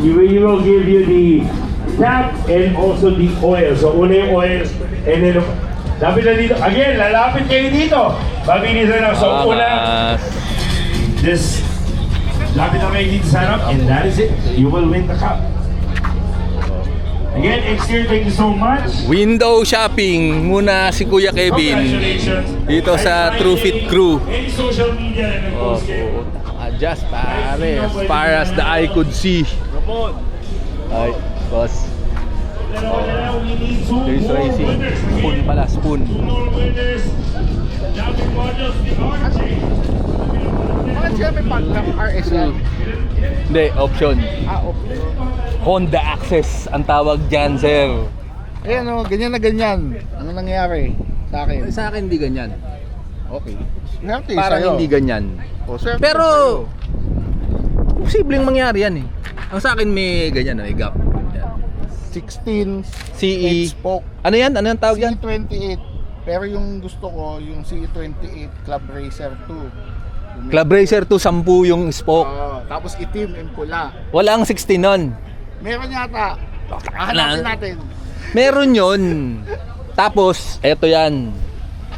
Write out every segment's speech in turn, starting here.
he will give you the tap and also the oil. So una yung oil, and then lapit na dito. Again, lalapit kayo dito. Mabilisan lang. So una, this, lapit na kayo dito sa harap, and that is it. You will win the cup. Again, exterior, thank you so much. Window shopping muna si Kuya Kevin dito sa TrueFit Crew. Any social media na nag-post kayo. Adjust pare, as far as the eye could see. Ay, boss. We need two There's more racing. winners. Spoon pala, spoon. Two more winners. Dapat Models, the RJ. Bakit siya may pag-lock RS yan? Hindi, option. Okay. Honda Access ang tawag dyan, sir. Ayan o, ganyan na ganyan. Ano nangyayari sa akin? Sa akin hindi ganyan. Okay. Swerte Parang sa'yo. hindi ganyan. O, swerte Pero, sa'yo. posibleng mangyari yan eh. Ang sa akin may ganyan, may gap. Yan. 16 CE. 8 spoke. Ano yan? Ano yung tawag yan? CE28. Pero yung gusto ko, yung CE28 Club Racer 2. Club Racer 2, 10 yung spoke. Tapos itim and pula. Walang 16 nun. Meron yata. Hanapin natin. Meron yun. Tapos, eto yan.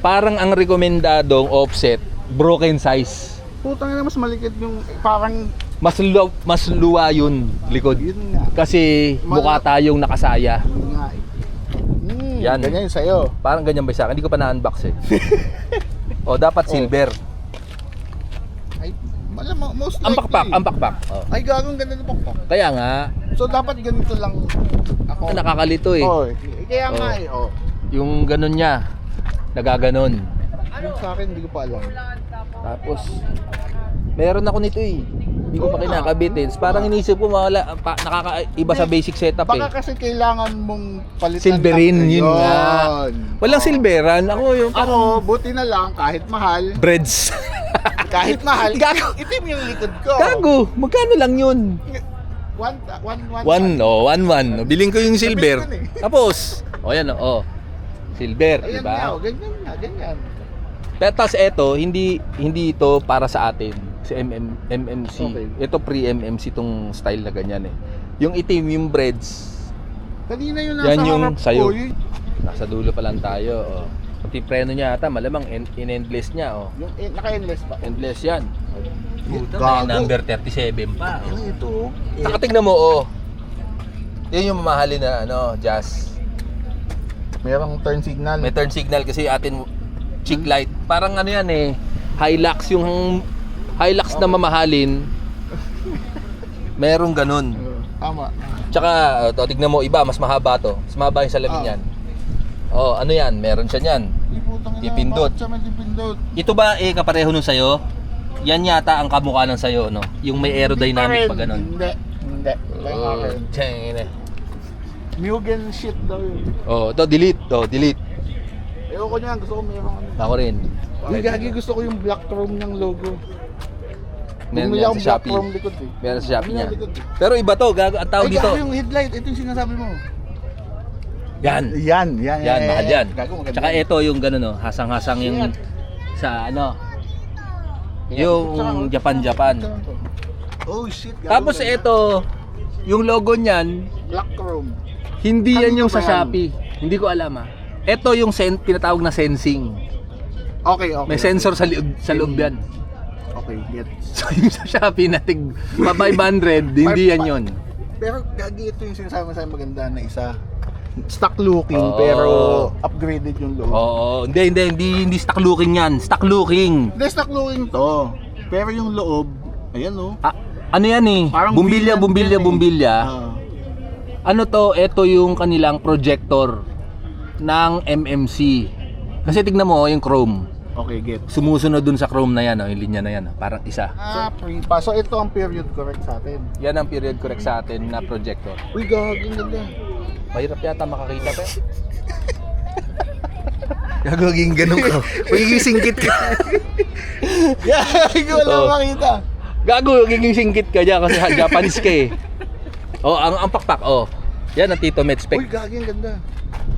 Parang ang rekomendadong offset, broken size. Putang ina, mas malikid yung parang Mas luwa yun, likod. yun nga. Kasi mukha tayong nakasaya. Yun nga eh. Yan. Ganyan yung sa'yo. Parang ganyan ba sa akin? Hindi ko pa na-unbox eh. O, dapat silver. Ay, malamang, most likely. Ang pakpak, ang pakpak. O. Ay, gagong ganda ng pakpak. Kaya nga, So, dapat ganito lang ako. nakakalito eh. Oh, kaya nga Oh. eh. Oh. Yung ganun niya, nagaganon. Yung sa akin, hindi ko pa alam. Tapos, meron ako nito eh. Hindi ko pa kinakabit eh. Parang inisip ko, nakakaiba sa basic setup Baka eh. kasi kailangan mong palitan. Silverin, lang. yun nga. Walang Oh. silveran. Ako yung Ako, buti na lang, kahit mahal, breads. kahit mahal, Gago. itim yung likod ko. Gago, magkano lang yun? One. 1-1. Biling ko yung silver. Nabili ko na eh. Tapos, yan silver, di Ayan ba? nga, ganyan. Pero tas eto, hindi ito para sa atin, si MMC. Okay. Ito pre-MMC tong style na ganyan eh. Yung itim, yung breads, Kanina yung nasa yan yung harap sayo. ko, Nasa dulo pa lang tayo. Pati preno niya ata, malamang in-endless niya. yung naka-endless pa. Endless yan. Puta, Gago. may number 37 pa. Ano ito? Saka tignan mo, Yan yung mamahalin na jazz. Merong turn signal. May turn signal kasi atin cheek light. Parang ano yan eh, Hilux yung Hilux na mamahalin. Merong ganun. Tama. Tsaka tignan mo iba, mas mahaba to. Mas mahaba yung salamin niyan. Ano yan? Meron siya niyan. Dipindot. Bakit siya may dipindot? Ito ba kapareho nun sa'yo? Yan yata ang kamukha ng sa'yo, no? Yung may aerodynamic pa ganun. Hindi. May akin. Tiyangina. Mugen shit daw yun. Ito delete. Delete. Ayoko niyan, gusto ko meron ano. Ako rin. Yung gagi, gusto ko yung black chrome ng logo. Meron Bumili yan ako sa black Shopee. chrome likod eh. Meron sa Shopee Bumili niya. ako likod eh. Pero iba to, gago ang tawag Ay, dito. gago yung headlight. Ito yung sinasabi mo. Yan. Yan. Mahal yan. Gago, maganda. Tsaka ito yung gano'n, hasang-hasang yung Yan. sa Yan. yung Japan. Oh shit. gago, Tapos ganda. ito, yung logo niyan, Black chrome. hindi yan Kanino yung sa ba yan? Shopee. Hindi ko alam Ito yung tinatawag na sensing. Okay. May sensor sa loob yan. Okay, get. So yung sa Shopee na 500, hindi yan yun. Pero gagi, ito yung sinasabi mo sa maganda na isa. Stock looking Oo. pero upgraded yung loob. Oo, hindi stock looking yan. Stock looking. Hindi, stock looking to. Pero yung loob, ayan oh. Ano yan eh? Parang Bumbilya. Ah. Ano to? Ito yung kanilang projector ng MMC. Kasi tignan mo yung chrome. Okay, get. Sumusunod dun sa chrome na yan, yung linya na yan, parang isa. Pre-pa. So ito ang period correct sa atin. Yan ang period correct sa atin na projector. Uy, gagawin ganda. Mahirap yata makakita pa. Gagawin ganun ka. Magiging singkit ka. Gagi, wala Oo. makita. Gago, magiging singkit ka dyan kasi Japanese ka eh. Ang pakpak, Yan ang Tito Med spec. Uy, gagi, ang ganda.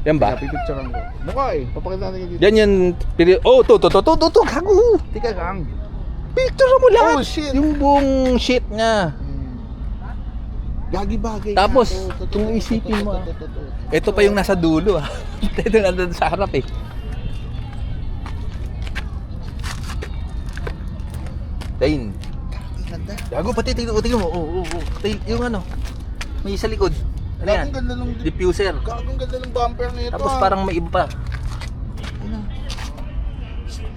Yan ba? Pipicturean ko. Mukha eh. Papakita natin dito. Yan yung period. To. Gago. Tika lang. Picture mo lahat. Oh, shit. Yung buong shit niya. Gagi bagay. Tapos, nga to. kung Totoo, isipin mo, totoo. ito pa yung nasa dulo ah. Ito nandun sa harap eh. Tain. Ganda. Gago, pati tingnan mo. Oo. Tail, yung ano, may sa likod. Ano yan? Gagong ganda ng Diffuser. Gagong ganda ng bumper nito. Tapos parang may iba pa.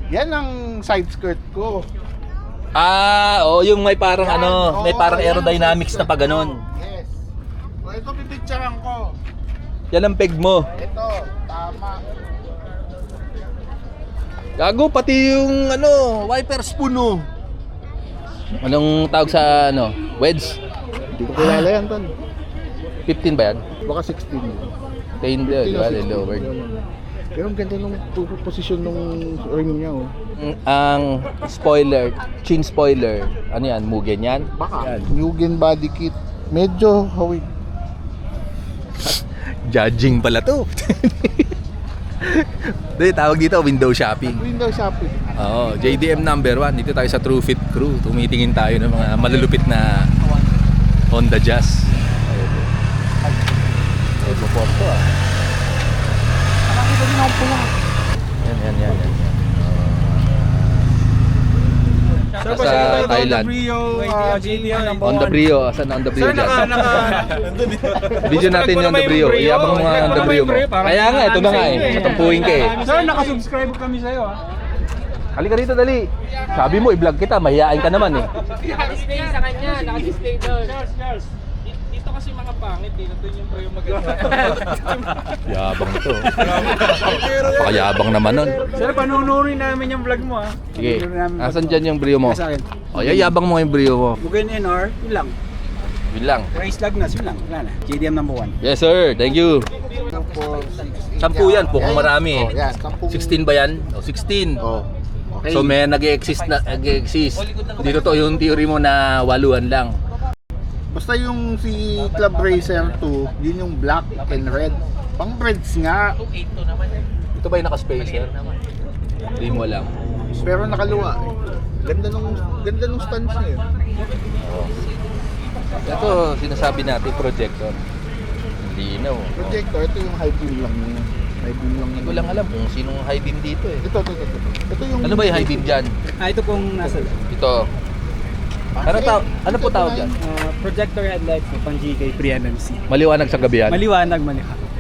Yan ang side skirt ko. Yung may parang Yan, may oo, parang yan ang aerodynamics side na pa skirt ganon. ko. Yes. O, ito pipicturean ko. Yan ang peg mo. Ito, tama. Gago, pati yung wiper spoon oh. Anong tawag sa wedge? Hindi ko kilala yan, Ton. 15 ba yan? Baka 16. Tain di ba? Lower. Pero ang ganda ng posisyon ng ring niya, oh. Ang spoiler, chin spoiler, ano yan? Mugen yan? Baka. Mugen body kit. Medyo hawig. Judging pala to. Hindi, tawag dito window shopping. Window shopping. Oo, JDM number 1. Dito tayo sa True Fit Crew. Tumitingin tayo ng mga malulupit na Honda Jazz. Ito po ito ah. Nakakita din ako pula. Yan. Sa Thailand. Honda Brio. Asan Honda Brio dyan? Video natin yung Honda Brio. Iyabang mga Honda Brio mo. Kaya nga, ito na nga eh. Matampuhin ka eh. Sir, nakasubscribe kami sa'yo ah. Halika rito, dali. Sabi mo, i-vlog kita. Mahihain ka naman eh. Naka-display sa kanya, naka-display doon. Charles, dito kasi mga pangit, dito doon yung bro yung maganda. Yabang to. Pakayabang naman nun. Sir, panunurin namin yung vlog mo ah. Sige, Panunurin namin asan vlog dyan yung brio mo? Sa akin. O, yayabang mo yung brio mo. Mugen NR, yun lang. Yun lang. Race Lagnas, yun lang. Wala na. JDM number 1. Yes sir, thank you. 10 yan, pukong marami eh. Oh, yan, 16 ba yan? O, 16. Oh. Okay. So may nag-exist. Dito to yung theory mo na waluan lang. Basta yung si Club Racer 2, yun yung black and red. Pang Reds nga, Ito ba yung naka-spacer? Hindi mo alam. pero nakaluwa. Ganda nung stance niya. Ito, sinasabi natin, projector. Linaw. Projector, ito yung high beam lang niya. High beam lang Hindi ko lang alam kung sinong high beam dito eh. Ito. Ito yung Ano ba yung high beam dyan? Ito pong nasa Ito. Ano po tawag dyan? projector headlights ng pang GK pre-MMC. Maliwanag sa gabi yan? Maliwanag.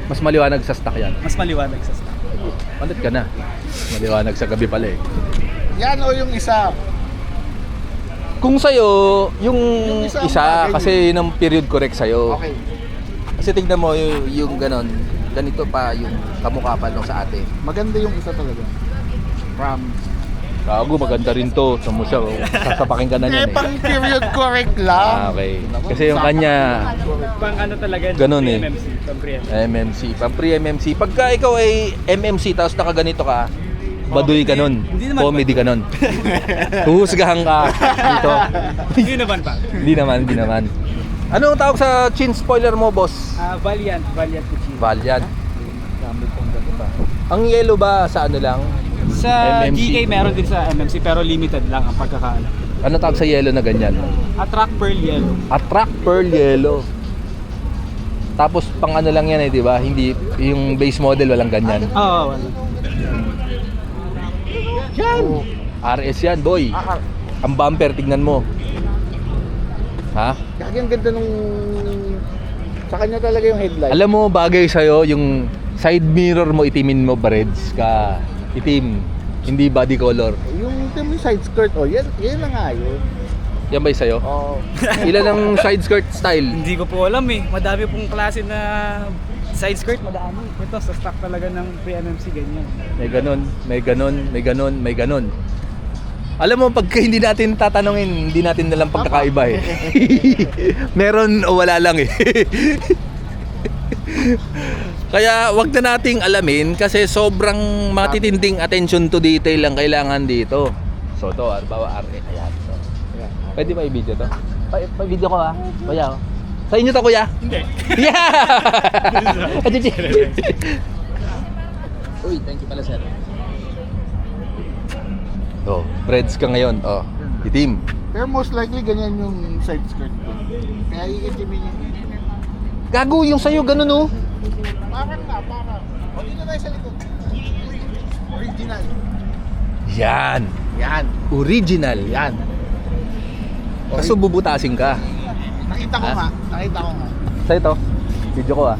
Mas maliwanag sa stock yan? Mas maliwanag sa stock. Manit ka na. Maliwanag sa gabi pala eh. Yan o yung isa. Kung sa'yo, yung Yung isang isa, bagay kasi yun ang period correct sa'yo. Okay. Kasi tignan mo yung ganon, ganito pa yung kamukha pa nung sa ate. Maganda yung isa talaga. Promise. Gago, maganda rin to. Saan mo siya? Sasapakin ka na niyan eh. Pang period correct lang. Okay. Kasi yung kanya, Pang ano talaga, Ganun eh. pre-MMC. Pang pre-MMC. MMC, pang pre-MMC. Pagka ikaw ay MMC tapos nakaganito ka, baduy ka nun. Hindi naman Comedy ka nun. Huhusgahan ka dito. Hindi naman pa. Hindi naman. Ano ang tawag sa chin spoiler mo, boss? Valiant Kuchino. Valiant. Ang yellow ba sa ano lang? Sa MMC. GK meron din sa MMC pero limited lang ang pagkakaalam. Ano tawag sa yellow na ganyan? Attract Pearl Yellow. Attract Pearl Yellow. Tapos pang ano lang yan eh, di ba? Hindi yung base model walang ganyan. Oo, wala. Yan. RS yan, boy. Ang bumper tignan mo. Ha? Kaya ang ganda nung sa kanya talaga yung headlight. Alam mo bagay sa yung side mirror mo itimin mo breds ka. Itim, hindi body color. Yung side skirt, yan na nga yun. Yan ba sa'yo? Oh. Ilan ang side skirt style? Hindi ko po alam eh. Madami pong klase na side skirt, madami. Ito sa stock talaga ng pre-MMC ganyan. May ganon. Alam mo, pagka hindi natin tatanungin, hindi natin nalang pagkakaiba eh. Meron o wala lang eh. Kaya wag na nating alamin kasi sobrang matitinding attention to detail lang kailangan dito. So to, bawa RA. Ayan. So. Pwede ba i-video to? Pa-video ko ha? Kuya. Sa inyo to kuya? Hindi. Yeah! Uy, thank you pala sir. Oh, breads ka ngayon. Oh, itim. Pero most likely ganyan yung side skirt ko. Kaya iitimin yung Gago yung sa'yo, ganun oh. Parang. O, dito tayo sa likod. Uy, original. Yan. Yan. Original. Yan. Kaso bubutasin ka. Nakita ko nga. Sa ito, video ko ah.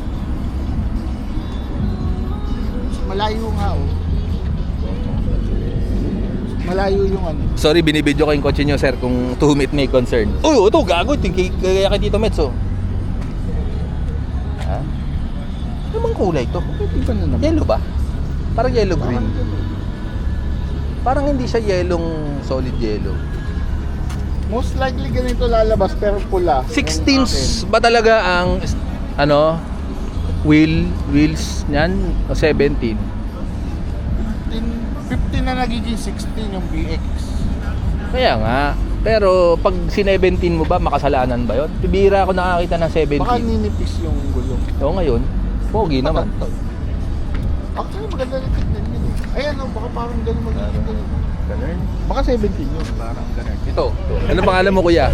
Malayo nga oh. Malayo yung ano. Sorry, binibidyo ko yung kotse nyo, sir, kung to whom it may concern. Uy, ito, gago. Kaya kay Tito Mets, oh. Ha? Ano bang kulay to? Iba na naman. Yellow ba? Parang yellow green. Parang hindi siya yellowng solid yellow. Most likely ganito lalabas pero pula. 16s ba talaga ang ano wheels niyan o 17? 15 na nagiging 16 yung BX. Kaya nga. Pero pag si-17 mo ba, makasalanan ba yun? Bibira ako nakakita ng 17. Baka ninipis yung gulong. Oo, ngayon, pogi naman. Actually maganda rin tignan yun eh. Ayan o, baka parang ganun magiging ganun. Ganun. Baka 17 yun, parang ganun. Ito. Ano pangalan mo, kuya?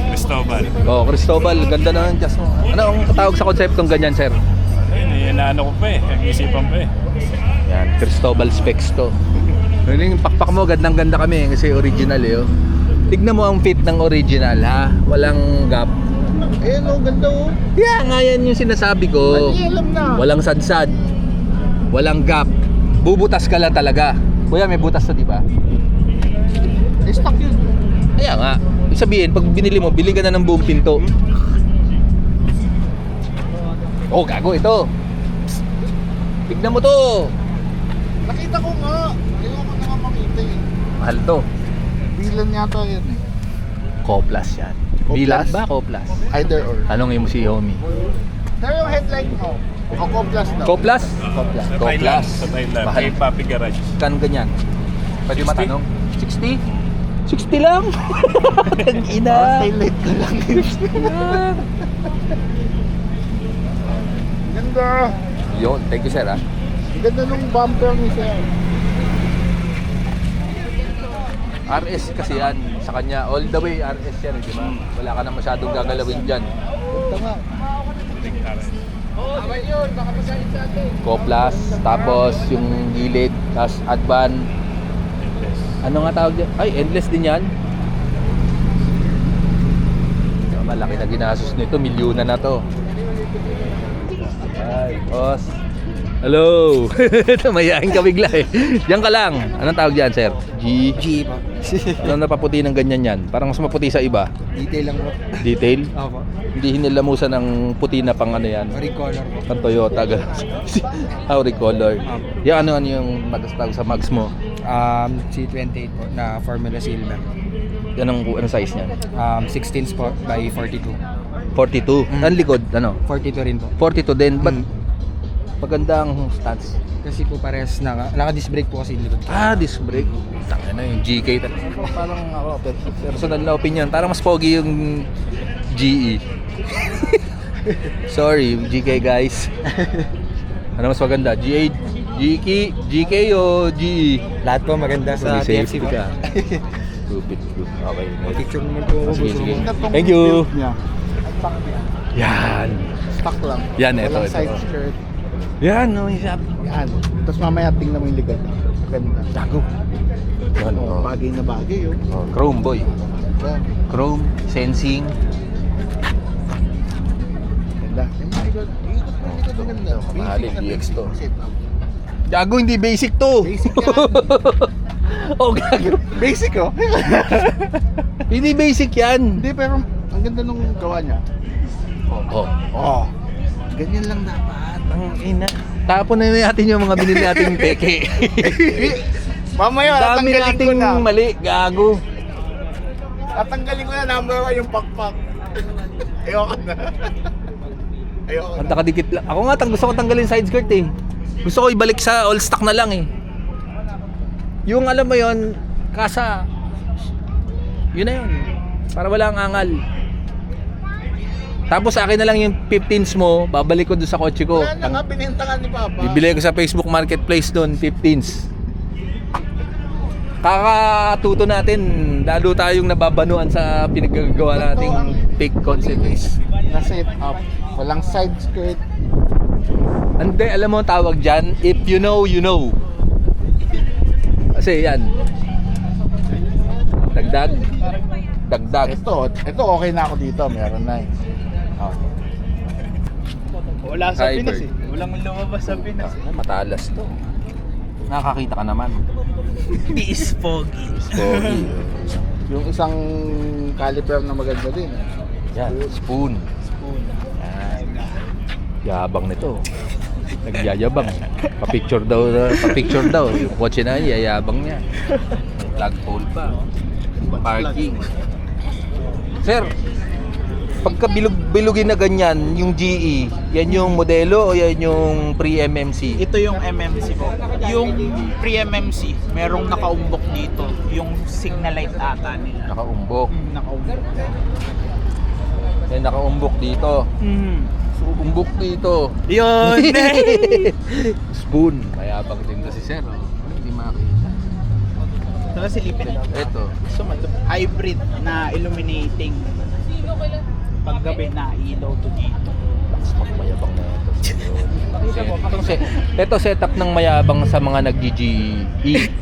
Cristobal. Oh, Cristobal. Ganda na ng jazz mo. Ano ang tawag sa konseptong ganyan, sir? Ayun, inaano ko pa eh. Nag-isipan pa eh. Yan, Cristobal specs to. Yung pakpak mo, gandang-ganda kami kasi original eh. Oh. Tignan mo ang fit ng original ha. Walang gap. Ayan o, ganda o. Yeah, nga yan yung sinasabi ko. Hindi, alam na. Walang sadsad. Walang gap. Bubutas ka lang talaga. Kuya, may butas to, di ba? Eh, stock yun. Kaya nga. Ibig sabihin, pag binili mo, bili ka na ng buong pinto. Oh, gago ito. Tignan mo to. Nakita ko nga. Ayoko na nga makita eh. Mahal to. Bilan yata yan eh. Koplas yan. Koplas? Bilan ba Koplas? Either or. Tanongin mo si Homie. Pero yung headlight mo, o Koplas daw. Koplas? Koplas. Sa Koplas. Thailand. Sa Thailand. Mahal. Kay Papi Garage. Kan ganyan? Pwede 60? matanong? 60? 60 lang? Ang ina. Taillight ko lang. Ganda. Yun, thank you sir ha. Ganda nung bumper ni Sir. RS kasi yan, sa kanya, all the way RS yan, di ba? Wala ka na masyadong gagalawin dyan. Ganda nga. Koplas, tapos yung gilid, tapos advan. Ano nga tawag dyan? Ay, endless din yan. Malaki na ginasos nito, milyonan na to. Ay, boss. Hello! Mayayain ka bigla eh. Diyan ka lang. Anong tawag dyan, sir? G? G po. Ano napaputi ng ganyan yan? Parang mas maputi sa iba. Detail lang po. Detail? Opo. Hindi hinilamusan ng puti na pang ano yan. Recolor po. Pang Toyota. Recolor. Yan ano yung nagastag sa mags mo? C28 po na Formula Silver. Yan ang size niyan? 16 po by 42. 42. Ang likod, ano? 42 rin po. 42 din. Ba't maganda ang stance? Kasi po parehas naka-disc brake po kasi yung likod. Disc brake. Tanga na yung GK. Parang ako, personal na opinion. Parang mas pogi yung GE. Sorry, GK guys. Ano mas maganda? GK o GE? Lahat po maganda sa TFC po. Stupid. Okay. Picture naman po ako. Sige, sige. Ganda tong Thank you. build niya. Stock yan. Yan. Stock lang. Yan, ito, Walang ito. side skirt. Yan, no, isap. Yan. Tapos mamaya tingnan mo yung likod. Ganda. Dago. Yan, Oh, bagay na bagay yun. Oh, Chrome boy. Yan. Chrome, sensing. Ganda. Yung likod. Ikot mo ganda. Mahali, Basic na BX to. basic setup. Gago, hindi basic to. Basic yan. Oh, gago. Basic oh. Hindi basic yan. Hindi pero ang ganda nung gawa niya. Oh. Oh. Ganyan lang dapat. Ang ina. Tapon na natin yung mga binili nating peke. Mamaya Dami tatanggalin ko nating na. mali, gago. Tatanggalin ko na number 1 yung pakpak. Ayoko na. Ayoko Ang na. nakadikit lang. Ako nga, gusto ko tanggalin side skirt eh. Gusto ko ibalik sa all stock na lang eh. Yung alam mo yon, kasa. Yun na yun. Para wala ang angal. Tapos akin na lang yung 15s mo, babalik ko doon sa kotse ko. Wala na nga, pininta ka ni Papa. Bibili ko sa Facebook Marketplace doon, 15s. Kakatuto natin, lalo tayong nababanuan sa pinaggagawa nating fake concept. Na set up. Walang side skirt. Hindi, alam mo ang tawag dyan? If you know, you know. Kasi yan. Dagdag. Ito okay na ako dito. Meron na eh. Oh. Wala sa Hybrid. Pinas eh. Walang lumabas sa Pinas eh. Matalas to. Nakakita ka naman. Tiis pogi. Pogi. Yung isang caliper na maganda din. Yan, spoon. Yan. Yabang nito. Nagyayabang. Pa-picture daw. Yung kotse na yayabang niya. Flagpole pa. Parking. Sir, pagka bilugin na ganyan, yung GE, yan yung modelo o yan yung pre-MMC? Ito yung MMC po. Yung pre-MMC, merong nakaumbok dito. Yung signal light ata nila. Nakaumbok. Nakaumbok. May nakaumbok dito. So, umbok dito. Yun! Spoon. Mayabang din to si Sir. Oh. Hindi makita. Saka silipin. Ito. Hybrid na illuminating. Paggabi na ilaw to dito. Lakas magmayabang na ito. Ito setup ng mayabang sa mga nag-GE.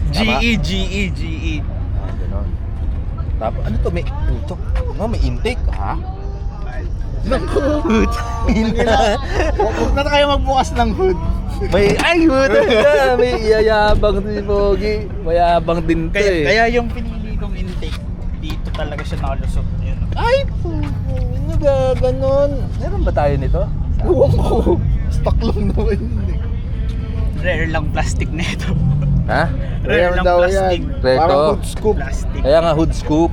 GE. Ah, ganon. Tapos, ano to? May intake, ha? Huwag na kayo magbukas ng hood. Ay, hood! May iyayabang si Pogi. Mayabang din to eh. Kaya yung pinili kong intake, dito talaga siya nakalusot. Yun. Ay, ganon. Meron ba tayo nito? Huwag ko. Stock lang naman yun eh. Rare lang plastic na ito. Ha? Rare lang daw plastic. yan. Rare Parang to? hood scoop. Plastic. Kaya nga hood scoop.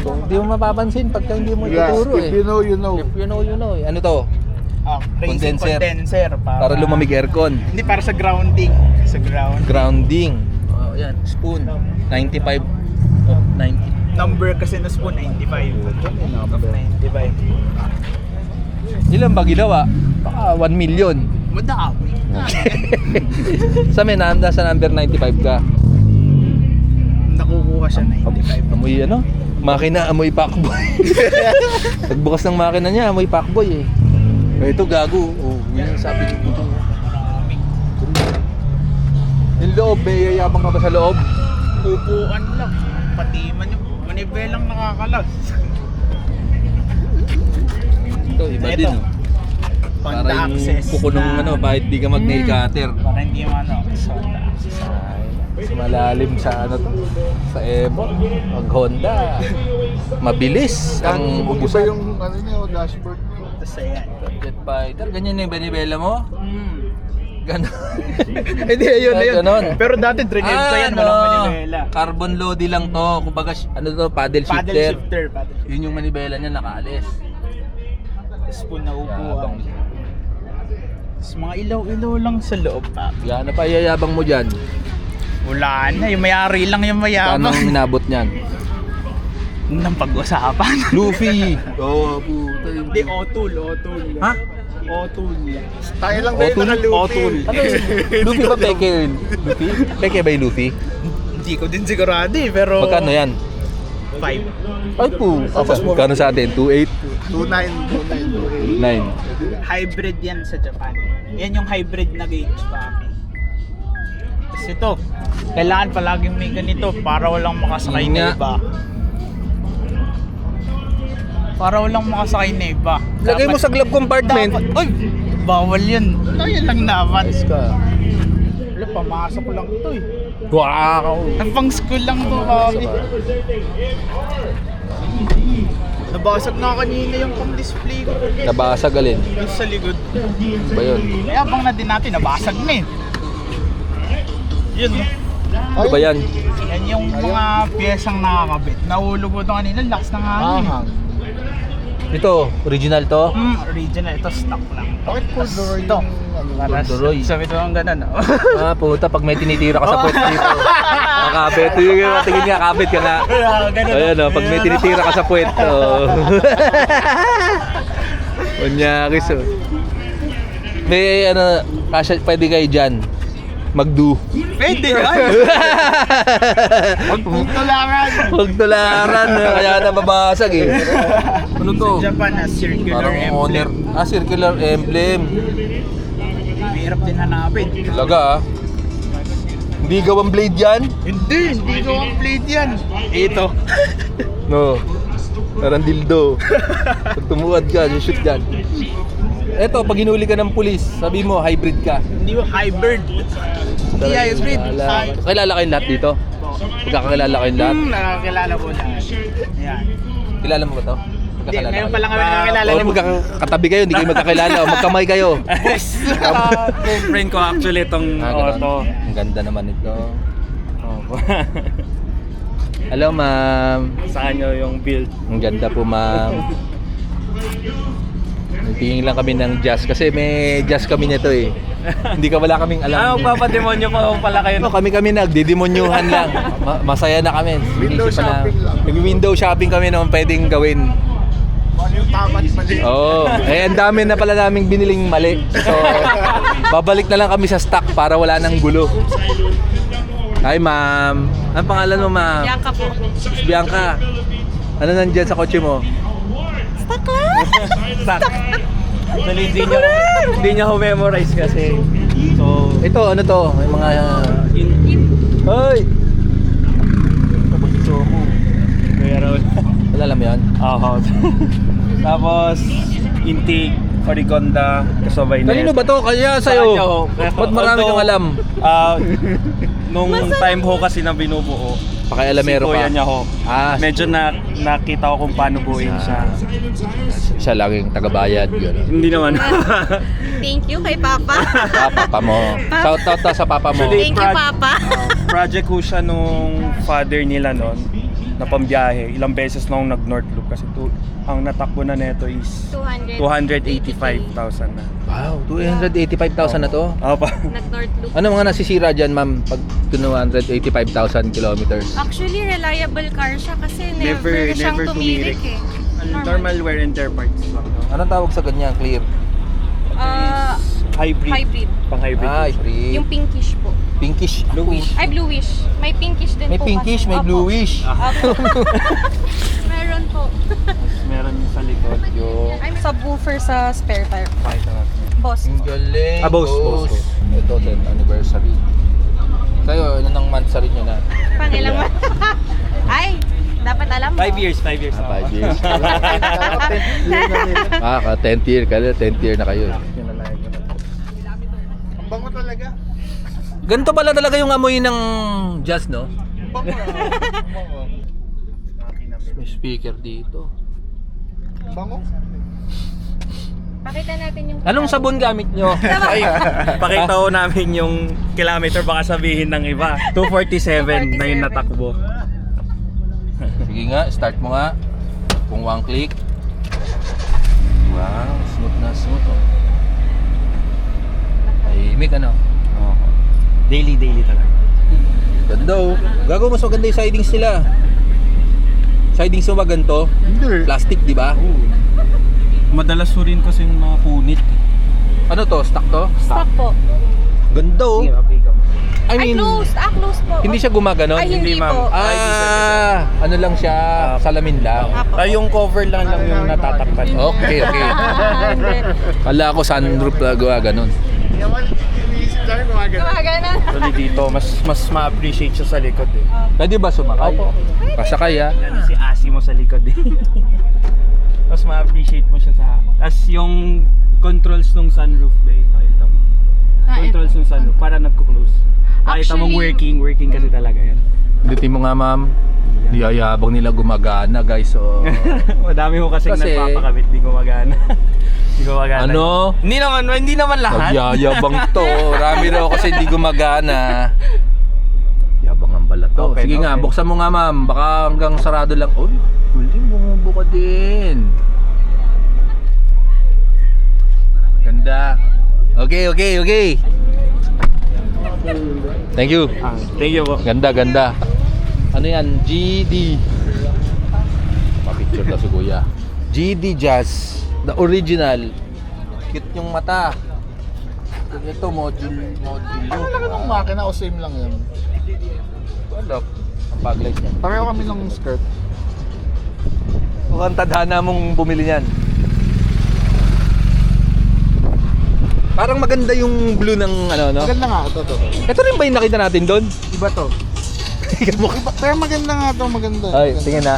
So, hindi mo mapapansin pagka hindi mo Yes, ituturo eh. if you know, you know. If you know, you know. Ano to? Racing Condenser. condenser. Para lumamig aircon. Hindi, para sa grounding. Sa ground. Grounding. Oh, yan. Spoon. 95. Oh, 90. Number kasi na spoon, 95. Of 95. Ilan ba ginawa? Baka 1 million. Madami. Sa may nasa number 95 ka. Nakukuha siya 95. Amoy ano? Makina, amoy Pacboy. Pagbukas ng makina niya, amoy Pacboy eh. Ito gago. Oh, yun ang sabi ko dito. Yung loob, may yayabang ka ba sa loob? Upuan lang. Pati manibelang nakakalas. Ito, iba Ito. din. Oh. Honda Para yung Access kuko nung na- ano, kahit di ka mag-nail cutter. Para hindi mo ano, Honda Access. Mas malalim sa ano to, sa Evo. Pag Honda, mabilis ang Iba ubusan. yung ano niya, dashboard niya. Tapos ayan. Jet fighter, ganyan yung benibela mo? Mm. Ganon. Hindi, yun na yun. Ganon. Pero dati drinil ko yan, walang manibela. Carbon loady lang to. Kumbaga, ano to, paddle Paddle shifter. shifter. Paddle shifter. Yun yung manibela niya nakaalis. Spoon na upuan. Yabang. Tapos mga ilaw-ilaw lang sa loob pa. Yan, ano pa yayabang mo dyan? Wala na, yung mayari lang yung Paano mayabang. minabot niyan? Nang pag-usapan. Luffy! Oo, puta yun. Hindi, O-Tool. Ha? O-Tool. Tayo lang tayo O-Tool? naka-Luffy. O-Tool. Ano yun? Luffy ba peke yun? Luffy? Peke ba yung Luffy? Hindi ko din sigurado eh, pero... Magkano yan? 5. Ay po, kano sa atin? 2.8? 2.9. 9. Hybrid yan sa Japan. Yan yung hybrid na gauge papi. Tapos ito, kailangan palaging may ganito para walang makasakay Yun nga. na iba. Para walang makasakay na iba. Lagay mo sa glove compartment. Uy! Bawal yun. Yun lang dapat. Ayos ka. Wala, pamasok ko lang ito eh. Wow! Ang pang school lang to, papi. Nabasag na kanina yung pang-display ko. Nabasag alin. Yung sa likod. Ba yun? Kaya bang na din natin, nabasag na eh. Yun. Ano ba yan? Yan yung mga piyesang nakakabit. Nahulog ko ito kanina, lakas ng hangin. Ahang. Ito, original to? Original. Ito stock lang. Bakit corduroy Ito. yung ano? Corduroy. Sabi ito ang ganun. Oh. Ah, puta, pag may tinitira ka sa puwet dito. Nakabit. Tingin nga, kabit ka nga. Ganun. Ayan o, pag may tinitira ka sa puwet. Kunyakis o. May ano, kasya, pwede kayo dyan. Magdo. Pwede yan. Magtularan. Huwag tularan. Kaya nababasag eh. Ano to? Sa Japan, circular Parang honor. emblem. Circular emblem. Mahirap din hanapin. Talaga ah. Hindi gawang blade yan? Hindi ko ang blade yan. Ito. No. Parang dildo. Pag tumuwad ka, shoot yan. Eto, pag hinuli ka ng pulis, sabi mo, hybrid ka. Hindi mo hybrid. Hindi hybrid. Kilala kayong lahat dito? Pagkakakilala kayong lahat? Nakakilala ko na. Ayan. Kilala mo ba to? Hindi, ngayon pa lang kami nakakilala. O magkakatabi kayo, hindi kayo magkakilala. O magkamay kayo. Friend ko actually itong Ganun. auto. Ang ganda naman ito. Hello, ma'am. Saan nyo yung build? Ang ganda po, ma'am. Nagtingin lang kami ng jazz kasi may jazz kami nito eh. Hindi ka wala kaming alam. Papademonyo ko pala kayo. No, kami nagdidemonyuhan lang. Masaya na kami. Window Inisip pa na- shopping lang. Nag-window shopping kami naman pwedeng gawin. Ano yung tamat mali? Oo. Ang dami na pala naming biniling mali. So, babalik na lang kami sa stock para wala nang gulo. Hi, ma'am. Anong pangalan mo, ma'am? Bianca po. Bianca. Ano nandyan sa kotse mo? Actually, hindi niya ho memorize kasi. So, Ito, ano to? May mga... Hoy! so ko. Kaya raw. Wala mo yan? Oo. Tapos, intake, Origonda, kasabay na. Kanino ba to? Kaya sa'yo? Ba't marami kang alam? Nung time ho kasi na binubuo, Pakialamero si kuya ka. niya ho. Ah, Medyo nakita ko kung paano buuin siya. siya lang yung tagabayad. Gano'n. Hindi naman. Thank you kay Papa. Papa mo. Shout out sa papa mo. Thank you, Papa. Project ko siya nung father nila noon na pambiyahe. Ilang beses na akong nag-North Loop kasi ang natakbo na neto is 285,000 na. Wow, 285,000 na to. Apa. Nag-North Loop. Ano mga nasisira dyan, ma'am, pag 285,000 kilometers? Actually, reliable car siya kasi never siyang never tumirik eh. Normal wear and tear parts lang. No? Anong tawag sa ganyan? Clear? Hybrid. Hybrid. Pang-hybrid. Hybrid. Yung pinkish po. Pinkish. Bluish. Ay, bluish. May pinkish din May po. pinkish, kasi. may Opo. bluish. Opo. Meron po. Meron yung sa likod. Yung... Ay, subwoofer sa spare tire. Pakita natin. Boss. Ang galing. Boss. Ito, 10th anniversary. Kayo, ano nang monthsary nyo na? Pangilang Ay, dapat alam mo. 5 years na. 5 years. Ka 10th year ka, 10th year na kayo. Ang bango talaga. Ganito pala talaga yung amoy ng jazz, no? Ang bango. May speaker dito. Ang bango. Pakita natin yung... Anong sabon gamit nyo? Ay, pakita ko namin yung kilometer, baka sabihin ng iba. 247 na yung natakbo. Sige nga, start mo nga. Kung one click. Wow, smooth na smooth. Oh. Tahimik ano? Daily talaga. Ganda oh. Gago, mas maganda yung sidings nila. Sidings mo ba ganito? Hindi. Plastic, di ba? Madalas rin kasi yung mga punit. Ano to? Stock to? Stock po. Ganda oh. I Ay, mean, closed. Closed po. hindi siya gumaganon? Ay, hindi ma'am. po. Ano lang siya, salamin lang. Apo. Yung cover lang yung natatakpan. Okay. Hindi. Kala ko sunroof na gawa ganon. Yaman, iniisip tayo gumagano. Gumagana. Actually dito, mas ma-appreciate siya sa likod eh. Pwede ba sumakay? Pasakay ha? Yan si Asi mo sa likod eh. Mas ma-appreciate mo siya sa... As yung controls ng sunroof bay, makita mo. Controls ng sunroof, para nagko-close. Makita mo Actually, working kasi talaga yan. Dutin mo nga ma'am. Di ayabang nila gumagana guys. So... Madami mo kasing Kasi- nagpapakabit, di gumagana. Di gumagana. Ano? Hindi naman lahat. Nagyayabang to. Rami raw kasi hindi gumagana. Yabang ang balat to. Open, Sige nga, open. buksan mo nga ma'am. Baka hanggang sarado lang. Uy, huling bumubuka din. Ganda. Okay. Thank you. Thank you po. Ganda. Ano yan? GD. Pa-picture daw si Kuya. GD Jazz. The original. Cute yung mata. Ito, module. Ano lang ng makina o same lang yan? Wala. Ang paglight niya. Pareho kami ng skirt. Mukhang tadhana mong bumili niyan. Parang maganda yung blue ng ano, no? Maganda nga, ito. Ito rin ba yung nakita natin doon? Iba to. Pero maganda nga to, maganda. Ay, Maganda. tingin na.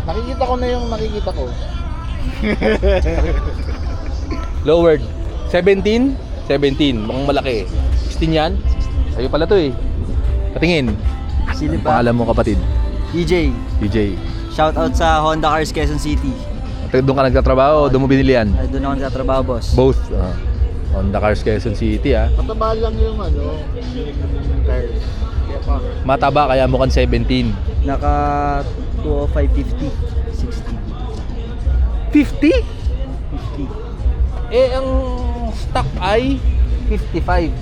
Nakikita ko na yung nakikita ko. Lowered. 17? 17. Mukhang malaki. 16 yan? Sa'yo pala to eh. Patingin. Sino Ang pa? pangalan mo kapatid? EJ. DJ. Shout out sa Honda Cars Quezon City. Doon ka nagtatrabaho o doon mo binili yan? Ay, doon ako nagtatrabaho, boss. Both. Honda Cars Quezon City ah. Mataba lang yung ano, tires. Kaya pa. Mataba kaya mukhang 17. Naka 205.50. 60. 50? 50. Eh, ang stock ay 55.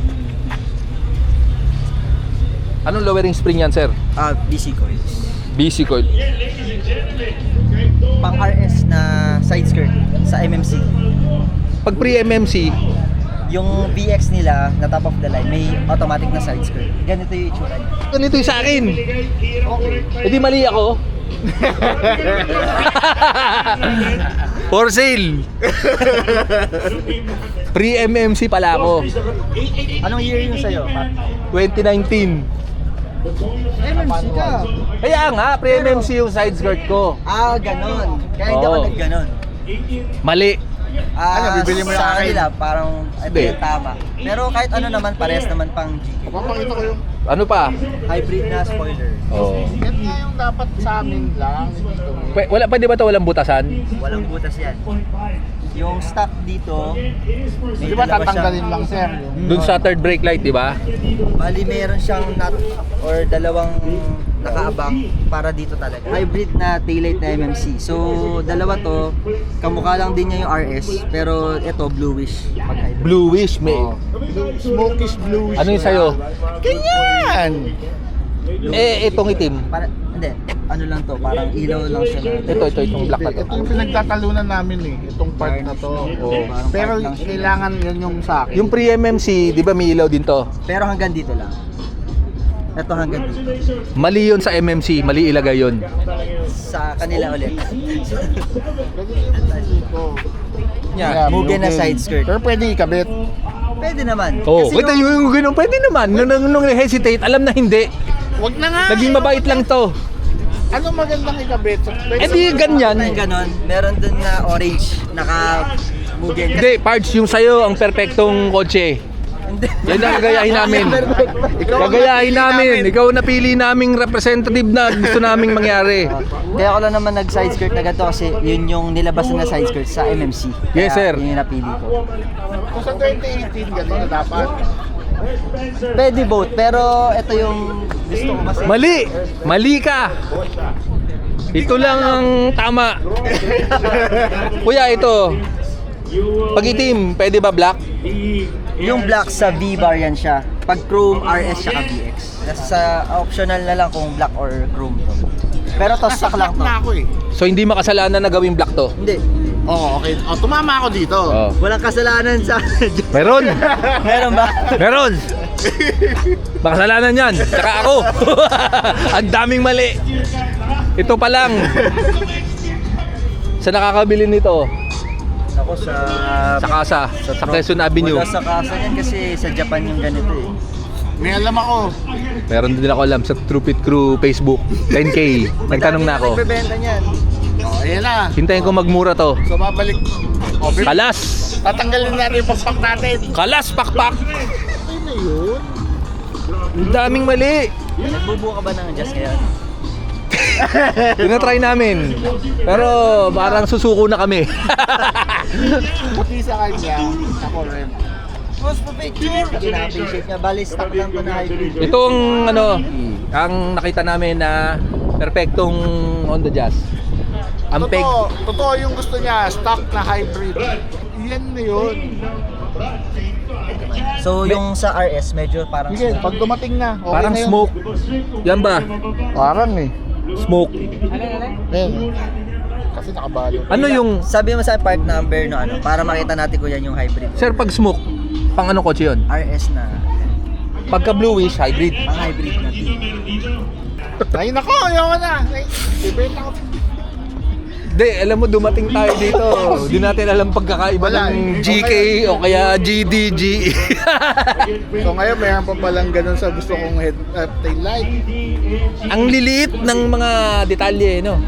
Anong lowering spring yan, sir? BC coils. BC coil. Pang RS na side skirt sa MMC. Pag pre-MMC, Yung VX nila na top of the line, may automatic na side skirt. Ganito yung itsura niya. ganito yung sa akin. Eh di mali ako. For sale. Pre-MMC pala ako. Anong year yung sa'yo, Pat? 2019. MMC ka. Kaya nga, pre-MMC yung side skirt ko. Ganon. Kaya hindi ako Oo. nagganon. Mali. bibili mo yung sa akin? kanila, parang ito Hindi. yung tama. Pero kahit ano naman, parehas naman pang GK. Papakita ko yung Ano pa? Hybrid na spoiler. Oh. yan nga yung dapat sa amin lang. Dito. Wala pwede ba 'to walang butasan? Walang butas yan. Yung stock dito, may Di ba dalawa tatanggalin siyang- lang, sir? Doon sa third brake light, di ba? Bali, meron siyang nut or dalawang nakaabang para dito talaga. Hybrid na taillight na MMC. So, dalawa to, kamukha lang din niya yung RS, pero ito bluish pag hybrid. Bluish, may. Smokish bluish. Ano yung sa'yo? Ganyan! Eh, itong itim. Para, hindi, ano lang to, parang ilaw lang siya na. Itong black na to. Ito yung pinagtatalunan namin eh. Itong part na to. Oo. Pero kailangan yun yung sa akin. Yung pre-MMC, di ba may ilaw din to? Pero hanggang dito lang. Ito hanggang dito. Mali yun sa MMC, mali ilagay yun. Sa kanila ulit. Yeah. Mugen na side skirt. Pero pwede ikabit. Pwede naman. Oh, Kasi wait, yung ganun, pwede naman. Nung hesitate, alam na hindi. Wag na nga! Naging mabait lang to. Ano magandang ikabit? Eh di ganyan. Ay, ganon. Meron dun na orange, naka Mugen. Hindi, parts yung sa'yo ang perpektong kotse. Hindi. Yan ang gagayahin namin. Gagayahin namin. Ikaw napili naming representative na gusto naming mangyari. Kaya ako lang naman nag-side skirt na ganito kasi yun yung nilabasan na side skirt sa MMC. Yes, Kaya sir. Yun yung napili ko. Kung sa 2018 ganito dapat. Pwede both, pero ito yung gusto ko kasi. Mali! Mali ka! Ito lang ang tama. Kuya, ito. Pag itim, pwede ba black? Yung black sa V-bar yan siya. Pag chrome, RS siya ka VX. Sa optional na lang kung black or chrome to. Pero to stock lang to. Na ako eh. So hindi makasalanan na gawing black to? Hindi. Oo, okay. Oh, tumama ako dito. Oh. Walang kasalanan sa... Meron! Meron ba? Meron! Makasalanan yan. Tsaka ako. Ang daming mali. Ito pa lang. Sa nakakabili nito? Ako sa... Sa Casa. Sa Quezon Avenue. Wala sa kasa yan kasi sa Japan yung ganito eh. May alam ako. Meron din ako alam sa True Pit Crew Facebook. 10K. Nagtanong na ako. Nagbebenta niyan. Oh, ayan na. Hintayin ko magmura to. So babalik. Oh, Kalas! tatanggalin natin yung pakpak natin. Kalas! Pakpak! Ayun na yun. Ang daming mali. Nagbubuo ka ba ng adjust kaya? Tinatry namin. Pero parang susuko na kami. Puti sa kanya. Ako rin. Post pa picture! Kina-appreciate niya. Bali, stock lang to na hybrid. Itong ano, ang nakita namin na perfectong Honda Jazz. Ang peg. Totoo yung gusto niya. Stock na hybrid. Yan na yun. So, yung sa RS, medyo parang... Sige, pag dumating na. Okay Parang na yun. smoke. Yan ba? Parang eh. Smoke. Ayun. Kasi nakabalo. Ano yung, Sabi mo sa part number no ano, para makita natin kung yan yung hybrid. sir, pag smoke, pang ano kotse yun? RS na, Pagka bluish, hybrid. pang hybrid na. Ay, nako, ayaw na. Ibenta ko. Hindi, alam mo, dumating tayo dito. Di natin alam pagkakaiba Wala, ng eh. GK o kaya GDG. So ngayon, mayroon pa palang ganun sa gusto kong tail light. Ang liliit ng mga detalye, no?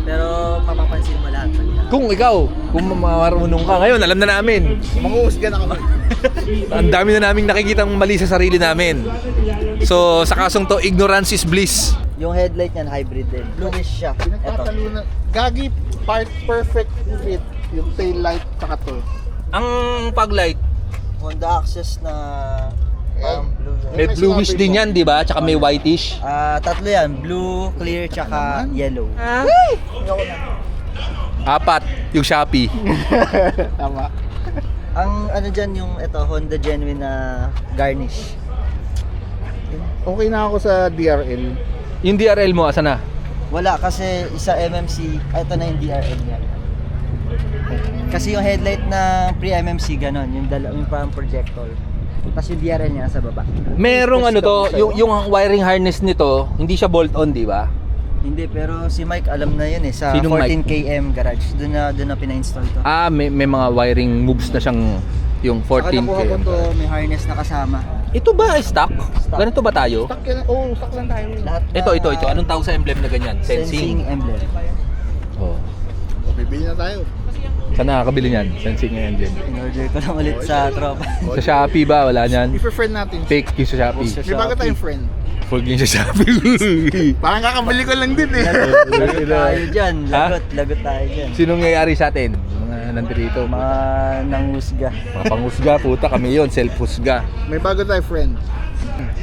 Pero mapapansin mo lahat pag Kung ikaw, kung marunong ka ngayon, alam na namin. Manguhusga na kami. Ang dami na naming nakikitang mali sa sarili namin. So, sa kasong to, ignorance is bliss. Yung headlight niyan hybrid din. Bluish siya. Ito. Pinagtatalunan. Gagi, perfect fit yung tail light saka to. Ang paglight, Honda Access na blue. may bluish din yan, di ba? Tsaka may whitish. Tatlo yan. Blue, clear, tsaka yellow. 4, yung Shopee. Tama. Ang ano dyan yung ito, Honda Genuine na garnish. Okay na ako sa DRL. Yung DRL mo, asa na? Wala kasi isa MMC, ito na yung DRL niya. Kasi yung headlight na pre-MMC ganon, yung yung parang projector. Tapos yung DRL niya sa baba. Merong ano to, yung wiring harness nito, hindi siya bolt-on, di ba? Hindi, pero si Mike alam na yun eh, sa Sinong 14KM garage. Doon na pina-install to. May mga wiring moves na siyang yung Saka nakuha ko 14 to, may harness na kasama. Ito ba stock? Ganito ba tayo? Stock yan. Oo, stock lang tayo. Lahat na Ito. Anong tawag sa emblem na ganyan? Sensing emblem. Oh. O, bibili na tayo. Saan nakakabili niyan? Sensing emblem. In-order ko lang ulit sa tropa. Sa Shopee ba? Wala niyan? I-friend natin. Fake yung sa Shopee. May bago tayong friend. Full yung sa Shopee. Parang kakabili ko lang din eh. Lagot tayo dyan. Ha? Lagot tayo dyan. Sinong nangyayari sa atin? Mga nandito. Mga nanghusga. Mga panghusga, puta kami yon, self-husga. May bago tayong friend.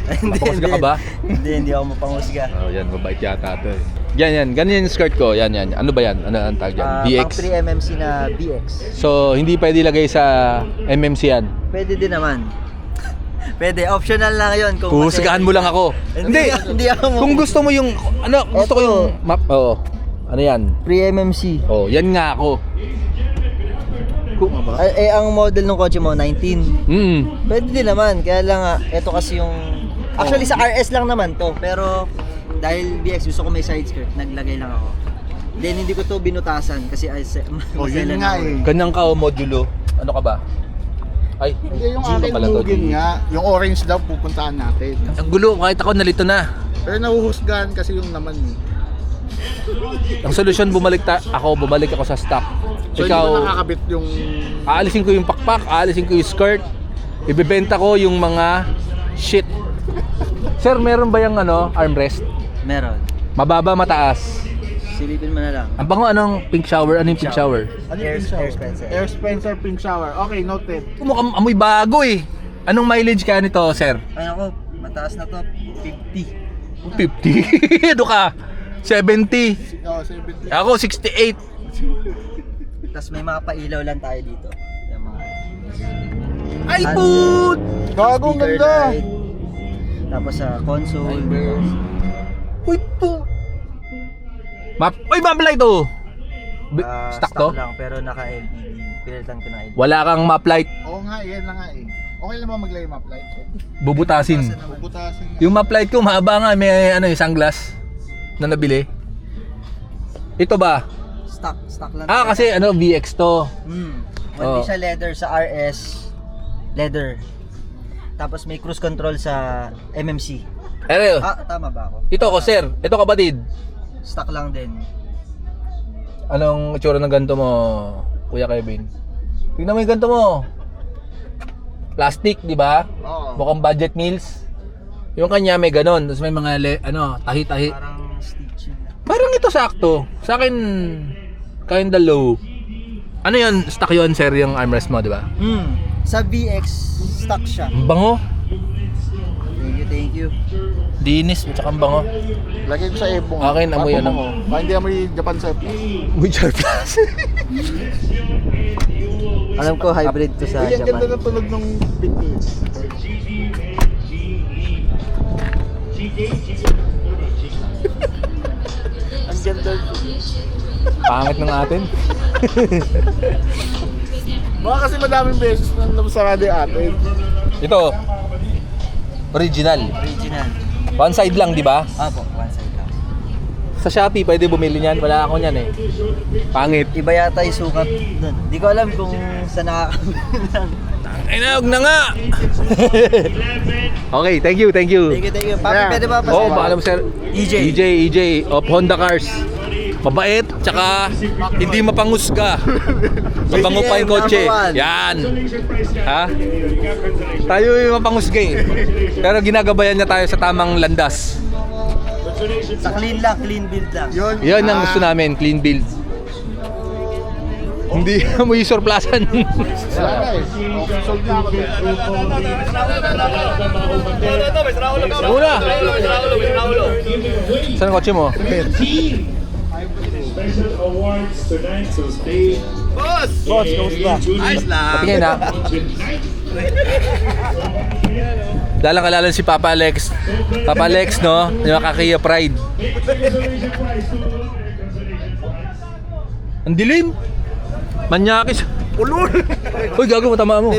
Mapanghusga ka ba? Hindi ako mapanghusga. Oh, yan, mabait yata to eh. Yan. Ganyan yung skirt ko. Yan. Ano ba yan? Ano ang tawag dyan? Pang BX? 3 MMC na BX. So, hindi pwede ilagay sa MMC yan. Pwede din naman. Pwede, optional lang yun. Kung Huhusgahan mo lang ako. Hindi. Hindi ako mo. Kung gusto mo yung, gusto ko Eto. yung map. Oo. Ano yan? Pre-MMC. Oh, yan nga ako. Ang model ng kotse mo, 19. Pwede din naman. Kaya lang ito kasi yung... Actually, sa RS lang naman to. Pero, dahil BX, gusto ko may side skirt. Naglagay lang ako. Then, hindi ko to binutasan kasi O, yun nga eh. Ganyan ka o modulo. Ano ka ba? Ay, Hindi, yung G pa akin pala to, Mugen G. nga. Yung orange daw pupuntahan natin. Ang gulo, kahit ako nalito na. Pero nahuhusgahan kasi yung naman eh. Ang solusyon, bumalik ako sa stock. So hindi ko nakakabit yung... Aalisin ko yung pakpak, aalisin ko yung skirt. Ibebenta ko yung mga shit. Sir, meron ba yung armrest? Meron. Mababa, mataas. Silipin mo na lang. Ang bango, anong pink shower? Ano yung pink shower? Ano Air yung pink shower? Spencer. Air Spencer pink shower. Okay, noted. Mukhang amoy bago eh. Anong mileage kaya nito, sir? Ay ako, mataas na to. 50. 50. Ano ka? 70. Oh, 70. Ako, 68. Tapos may mga pailaw lang tayo dito. Yung mga... Ay, put! Gagong speaker ganda! light. Tapos sa console. Uy, po! Uy, map light oh! Stock to? Lang, pero naka-LED. Pinalitan ko na LED. Wala kang map light. Oo nga, yan na nga eh. Okay lang ba maglagay map light? Bubutasin. Bubutasin. Yung map light ko, mahaba nga. May sunglass na nabili. Ito ba? Stock lang. Kasi VX to. Hindi Oh. siya leather sa RS. Leather. Tapos may cruise control sa MMC. Tama ba ako? Ito ko, sir. Ito kapatid. Stock lang din. Anong itsura ng ganito mo, Kuya Kevin? Tingnan mo yung ganito mo. Plastic, di ba? Oo. Mukhang budget meals. Yung kanya may ganon. Tapos may mga tahi-tahi. Parang stitch yun. Parang ito sakto. Sa akin, kinda low. Ano yun? Stock yun, sir, yung armrest mo, di ba? Sa VX, stock siya. Ang bango. Thank you. Dinis, at saka ang bango. Lagay ko sa ebong. Akin, amoy ano. Hindi amoy Japan Surplus. Witcher Plus. Alam ko hybrid to sa Ay, ang ganda Japan. ng tunog ng beat eh. Ang ganda. Pangit ng atin. Mga kasi madaming beses na nabasarado yung atin. Ito. Original. Original. One side lang, di ba? Apo, one side lang. Sa Shopee, pwede bumili niyan. Wala ako niyan eh. Pangit. Iba yata yung sukat dun. Di ko alam kung saan nakakabili lang. Ay na, huwag na nga! Okay, thank you. Thank you. Papi, pwede ba Oh, paalam sir. EJ of Honda Cars. Mabait, tsaka hindi mapangusga. Mabango pa yung kotse. Number 1. Yan. Ha? Tayo yung mapangusga eh. Pero ginagabayan niya tayo sa tamang landas. Sa clean build lang. Yan ang gusto namin, clean build. Hindi mo yung surplusan. Una! Saan ang kotse mo? Special awards tonight, so stay. Boss, kamusta? Ayos Patingin na. Dalang kalalan si Papa Alex. Papa Alex, no? Yung Kakakia Pride. Ang dilim. Manyakis. Ulul. Uy, gago mo, tama mo.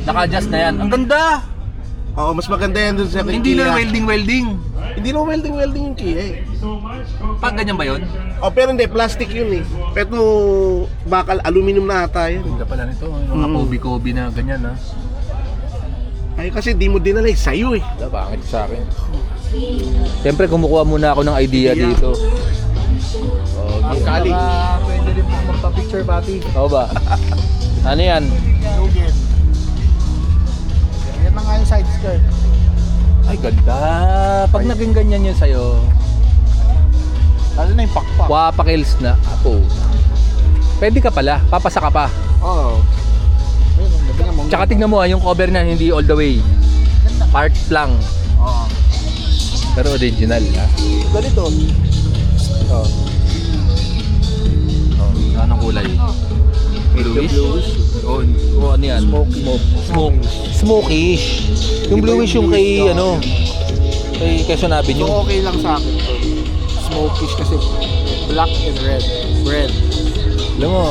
Naka-adjust na yan. Ang ganda. Oo, mas maganda yan dun sa Hindi na welding. Hindi na welding yung Kia eh. Pag ganyan ba yun? Oh, pero hindi, plastic yun eh. Pero bakal, aluminum na ata yan. Ganda pala nito. Mga kobi-kobi na ganyan, ha? Ay, kasi di mo dinala eh, sa'yo eh. Pangit sa akin. Siyempre, kumukuha muna ako ng idea dito. Okay. Kali. Pwede rin po magpa-picture, papi. Oo ba? Ano yan? Yan na nga yung side skirt. Ay, ganda. Pag naging ganyan yun sa'yo, Lalo na yung pakpak. wapakils na. Apo. Pwede ka pala. Papasa ka pa. Oo. Tsaka tignan mo, yung cover na hindi all the way. Part lang. Oo. Pero original, ha? Ganito. Oo. Anong kulay? Bluish? Oo, ano yan? Smokish. Yung bluish yung kay, ano, kay Quezon Avenue. So okay lang sa akin. Smokish kasi black and red. Alam mo,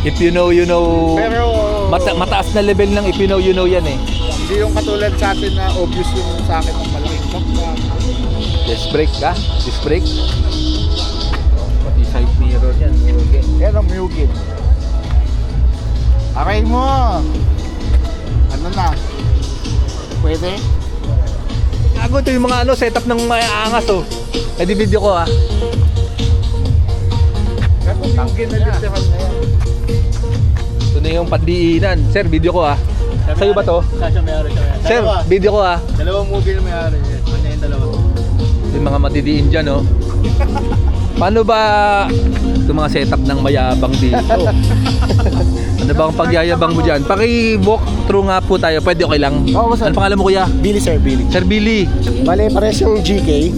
if you know, you know. Pero Mataas na level ng if you know yan eh. hindi yung katulad sa atin na obvious yung sa akin ng malaking pakpak. Disc brake ka? Disc brake? Pati side mirror yan. Okay. Yan ang Mugen. Aray mo! Ano na? Pwede? Gago, ito yung mga ano, setup ng may angas oh. Pwede video ko ah. Mugen na din naman na yan. Ito na yung pandiinan. Sir, video ko ah. Sa'yo ba to? Siya may-ari. Sir, video ko ah. Dalawang Mugen na may-ari. Ano yung dalawa? Yung mga matidiin dyan oh. Paano ba itong mga setup ng mayabang dito? Ano ba ang pagyayabang mo dyan? Paki-walk through nga po tayo. Pwede okay lang? Oo, sir. Ano pangalan mo kuya? Billy sir, Billy. Sir Billy. Bale, pares yung GK.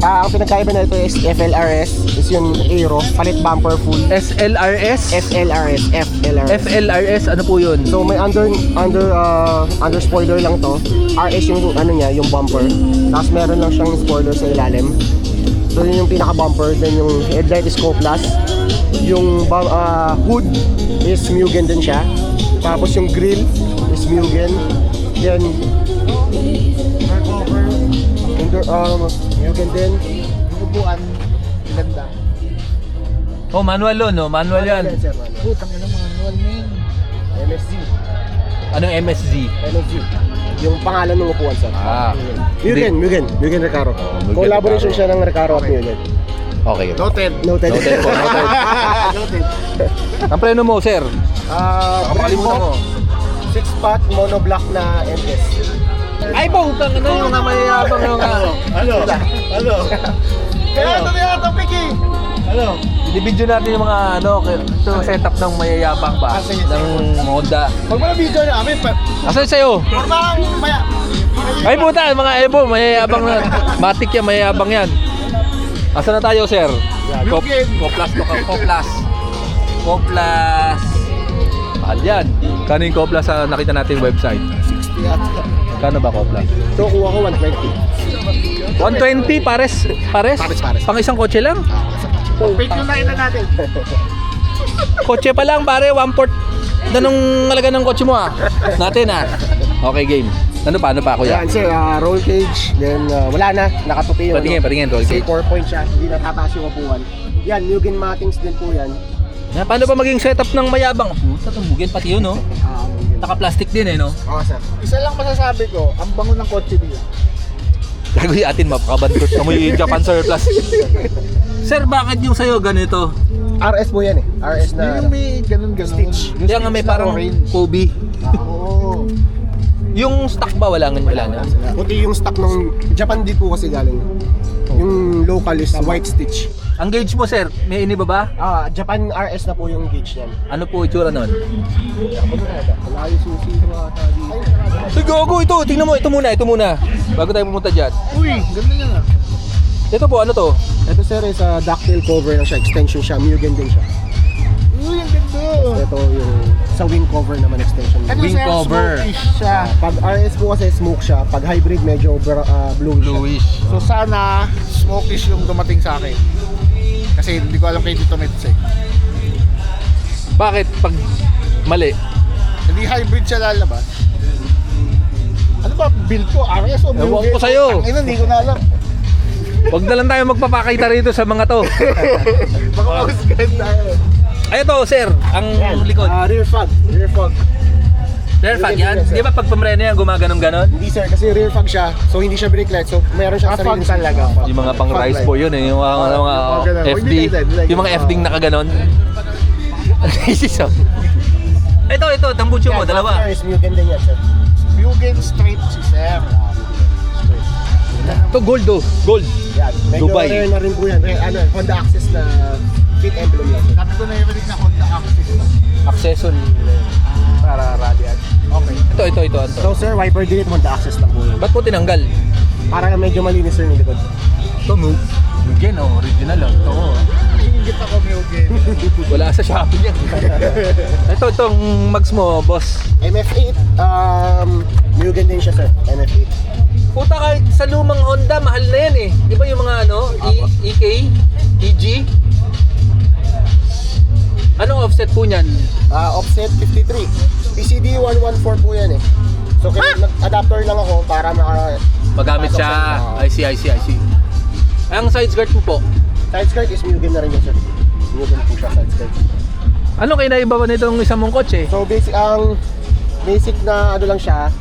Ang pinagkaiba na ito is FLRS, is yung Aero, palit bumper full. SLRS? FLRS. FLRS, ano po yun? So may under spoiler lang to. RS yung ano niya, yung bumper. Tapos meron lang siyang spoiler sa ilalim. So yun yung pinaka bumper, then yung headlight is Coplas. Yung hood is Mugen din siya. Tapos yung grill is Mugen. Then Mugen din. Yung upuan, ganda. Oh, manual yun, no? Manual yan. Putang ina, manual men. MSG. Anong MSG? MSG. Yung pangalan ng upuan, sir. Ah. Mugen Recaro. Mugen Collaboration Recaro. siya ng Recaro at Mugen. Okay. Noted Noted po, noted. Noted. Ang preno mo, sir? Makalimutan mo. 6-pack monoblock na MS. Ay, putang na yung mayayabang yung Ano? Kaya ito na yung topic eh. Ano? Binibidyo natin yung mga ano, ito setup ng mayayabang ba? Sige. Ng Honda. Pag mga video niya kami, Asan sa'yo? formang maya. Ay puta, mga Evo, mayayabang na. Matik yan, mayayabang yan. Asan na tayo, sir? Mugen. Coplas to ka, Coplas. Coplas. Mahal yan. Kano yung Coplas sa nakita natin yung website? 60 at. Kano ba Coplas? So kuha ko 120. 120 pares? Pares. Pang isang kotse lang? Wait yung na natin. Kotse pa lang pare, 1/4 na nung halaga ng kotse mo ah. Natin ah. Okay, game. Ano pa kuya? Yan sir, roll cage, then wala na, nakatupi yun. Patingin, roll Kasi cage. 4 points siya, hindi natataas yung upuan. Yan, Mugen mattings din po yan. Paano ba maging setup ng mayabang? Puta, tumugin pati yun, no? Mugen. Naka-plastic din, eh, no? Oo sir. Isa lang masasabi ko, ang bango ng kotse nila. Gagawin atin, mapakabandot na mo yung Japan surplus. Sir, bakit yung sa'yo ganito? RS po yan eh. RS na may ganun-ganun. stitch. Kaya nga may parang Kobe. Oo. Yung stock ba wala na? Puti yung stock ng Japan din po kasi galing. Yung local is white stitch. Ang gauge mo, sir, may iniba ba? Japan RS na po yung gauge niyan. Ano po itsura nun? Wala yung susi ng mga tali. Sige, go, ito. Tingnan mo, ito muna. Bago tayo pumunta dyan. Uy, ganda niya. Ito po, ano to? Ito sir is ducktail cover lang siya, extension siya, Mugen din siya. Uy, ang ganda. Ito yung sa wing cover naman extension. Wing cover. Smokish siya. Pag RS po kasi smoke siya, pag hybrid medyo bluish. So sana smokish yung dumating sa akin. Kasi hindi ko alam kay Tito Mets eh. Bakit pag mali? Hindi hybrid siya lalabas. Ano ba build ko? RS o Ewan Mugen? ko sa'yo. Tangina, hindi ko na alam. Huwag na lang tayo magpapakita rito sa mga to. Baka mahusgan tayo. Ay, ito, sir, ang likod. Rear fog. Rear fog yan? Di ba pag pamreno yan, gumaganong-ganon? Hindi sir, kasi rear fog siya, so hindi siya brake light, so meron siyang fog sariling talaga. Yung mga pang rice po yun eh, yung mga FD, yung mga FD na nakaganon. Ito, tambucho mo, dalawa. Is Mugen din yan sir. Mugen straight si Sir. Ito, gold oh, gold. Yan. Medyo Dubai. rare na rin po yan. Honda Access na fit emblem lang. Sabi ko na yung na Honda Access. Accessory. Para radiant. Okay. Ito. So sir, wiper delete Honda Access lang po yun. Ba't po tinanggal? Para medyo malinis sir yung likod. Ito, Mugen oh, original lang. Ito oh. Ingit ako Mugen. Wala sa Shopee yan. Itong mags mo, boss. MF8, Mugen din siya sir. MF8. Puta, kahit sa lumang Honda, mahal na yan eh. Di ba yung mga EK, EG? Anong offset po niyan? Offset 53. PCD 114 po yan eh. So kaya nag-adapter lang ako para Magamit siya. I see. Ang side skirt mo po? Side skirt is Mugen na rin yun sir. Mugen po siya side skirt. Ano kayo naiba ba nitong isang mong kotse? So basic na ano lang siya,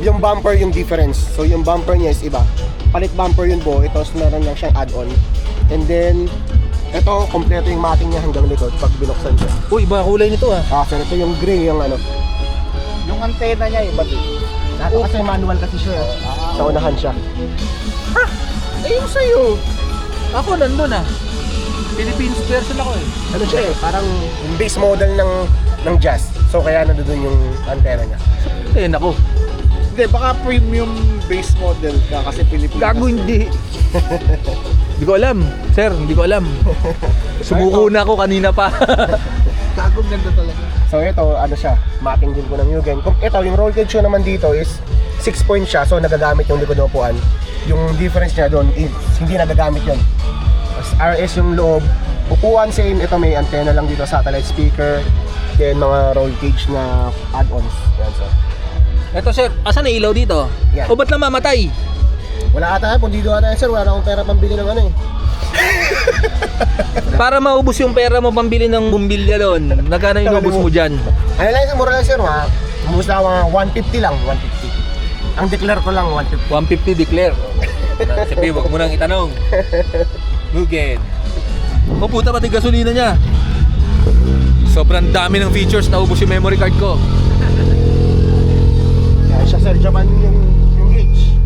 yung bumper yung difference. So yung bumper niya is iba. Palit bumper yun po, ito meron lang siyang add-on. And then, ito kompleto yung matting niya hanggang likod pag binuksan siya. Uy, iba kulay nito ah. So ito yung gray yung ano. Yung antena niya iba din. Dati kasi manual kasi siya. Sa unahan siya. Yung sa'yo. Ako nandun ah. Philippines version ako eh. Ano siya eh, parang yung base model ng Jazz. So kaya nandun yung antena niya. Nako. Hindi, baka premium base model ka kasi Pilipinas. Gago hindi. Hindi ko alam. Sir, hindi ko alam. Sumuko na ako kanina pa. Gagong ganda talaga. So ito, ano siya, matting din po ng Mugen. Ito, yung roll cage ko naman dito is 6 point siya, so nagagamit yung likod ng upuan. Yung difference niya doon is hindi nagagamit yun. RS yung loob. Upuan same, ito may antenna lang dito, satellite speaker, then mga roll cage na add-ons. Yan sir. Eto sir, asan na ilaw dito? Yan. O ba't lang mamatay? Wala ata yan, kung dito ata yan sir, wala na akong pera pambili ng ano eh. Para maubos yung pera mo pambili ng bumbilya doon, nagkano yung ubos mo dyan? Ano lang sir, mura lang sir ha. Ubus na mga 150 lang, 150. Ang declare ko lang 150. 150 declare. Sabi, wag mo nang itanong. Mugen. O puta, pati gasolina niya. Sobrang dami ng features, naubos yung memory card ko. Yan siya sir, Japan yung gauge.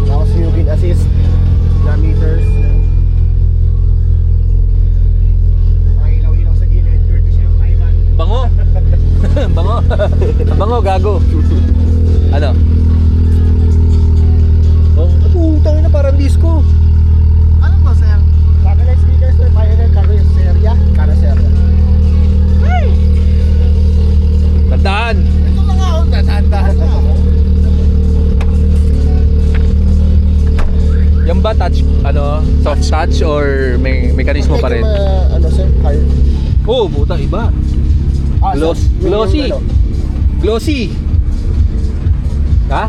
Tapos Mugen assist na meters. Mga ilaw-ilaw sa gilid, courtesy of Ivan. Bango. Bango. Bango, gago. Ano? Oh, putang ina, parang disco. Ano ba, Sir? Satellite speakers na Pioneer Carrosseria. Tandaan. Ito lang ako, dahan-dahan lang ako. Yan ba touch, soft touch or may mekanismo pa rin? Ano sir? Hard. Oh, puta, iba. Glossy. Glossy. Ha?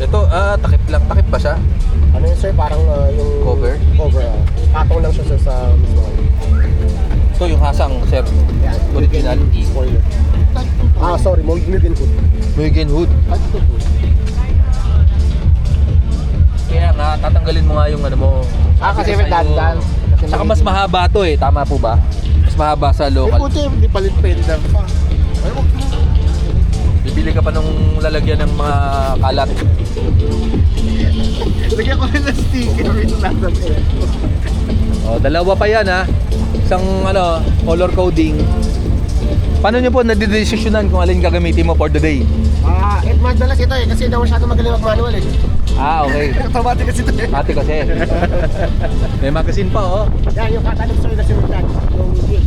Ito, takip lang. Takip ba siya? Ano yun sir, parang yung Cover? Cover, patong lang siya sir sa mismo. Ito yung hasang, sir. Original. Spoiler. Sorry, Mugen Hood. Mugen Hood. Kaya nga, tatanggalin mo nga yung ano mo. Kasi may dandan. Saka mas mahaba to eh, tama po ba? Mas mahaba sa local. Hindi palit pendant pa. Bibili ka pa nung lalagyan ng mga kalat. Lagyan ko rin ng sticker. Oh, dalawa pa yan ha. Isang ano, color coding. Paano nyo po nadidesisyonan kung alin gagamitin mo for the day? Madalas ito eh, kasi daw masyado magaling mag-manual eh. Okay. Automatic kasi ito eh. Ate kasi. May magazine pa oh. Yan, yung catalog sir na sinundan. Yung gig.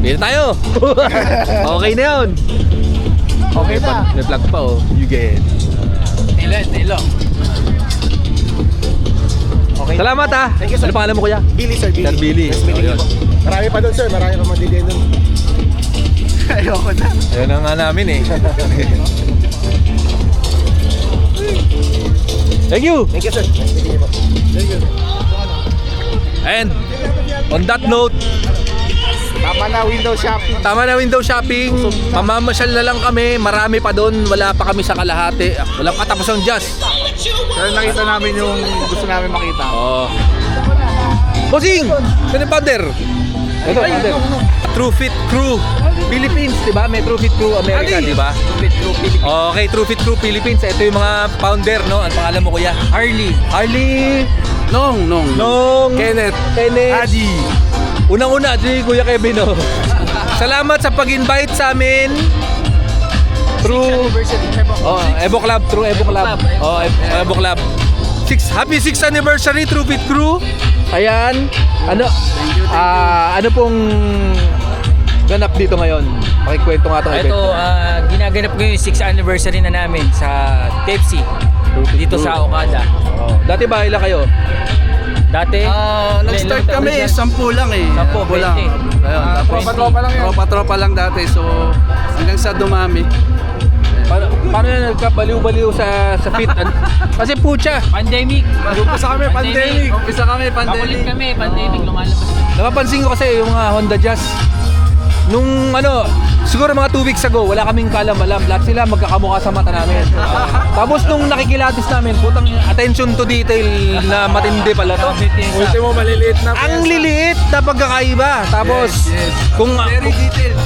Pili tayo. Okay na yun. Okay na. May plug pa oh. You get. Tilo. Okay. Salamat ha. Thank you, sir. Ano pangalan mo kuya? Billy sir, Billy. Sir Billy. Yes, Billy Oh, yun. po. Marami pa doon sir, marami pa madidin doon. Ayoko na. Ayun na nga namin eh. Thank you. Thank you sir. Nice meeting you po. Thank you. And on that note, Tama na window shopping. tama na window shopping. Mamamasyal na lang kami. Marami pa doon. Wala pa kami sa kalahati. Wala pa tapos ang jazz. Pero nakita namin yung gusto namin makita. Oh. Bossing! Saan yung powder? Ito, powder. True Fit Crew Philippines, di ba? May True Fit Crew America, di ba? Okay, True Fit Crew Philippines. Ito yung mga founder, no? Ang pangalan mo, kuya? Harley. Nong. Kenneth. Adi. Unang-una, si Kuya Kevin, no? Salamat sa pag-invite sa amin. True Evo Club, True Evo Club. Oh, Evo Club. Happy 6th anniversary True Fit Crew. Ayan. Ano pong ganap dito ngayon? Pakikwento nga itong Ito, ginaganap ko yung 6th anniversary na namin sa Pepsi dito sa Okada. Oh. Dati ba ilan kayo? Dati, Nag-start kami, 10 lang eh. 10 lang. Ayun, tapos tropa-tropa lang dati. So, hanggang sa dumami. Paano yan nagkabaliw-baliw sa fit? Kasi pucha. Pandemic. Umpisa kami, pandemic. Pakulit kami, pandemic, lumalabas. Napapansin ko kasi yung mga Honda Jazz. Nung siguro mga 2 weeks ago, wala kaming kalam-alam. Lahat sila magkakamukha sa mata namin. Tapos nung nakikilatis namin, putang attention to detail na matindi pala to. Ultimo, maliliit na. Ang liliit na pagkakaiba. Tapos, kung Very detailed.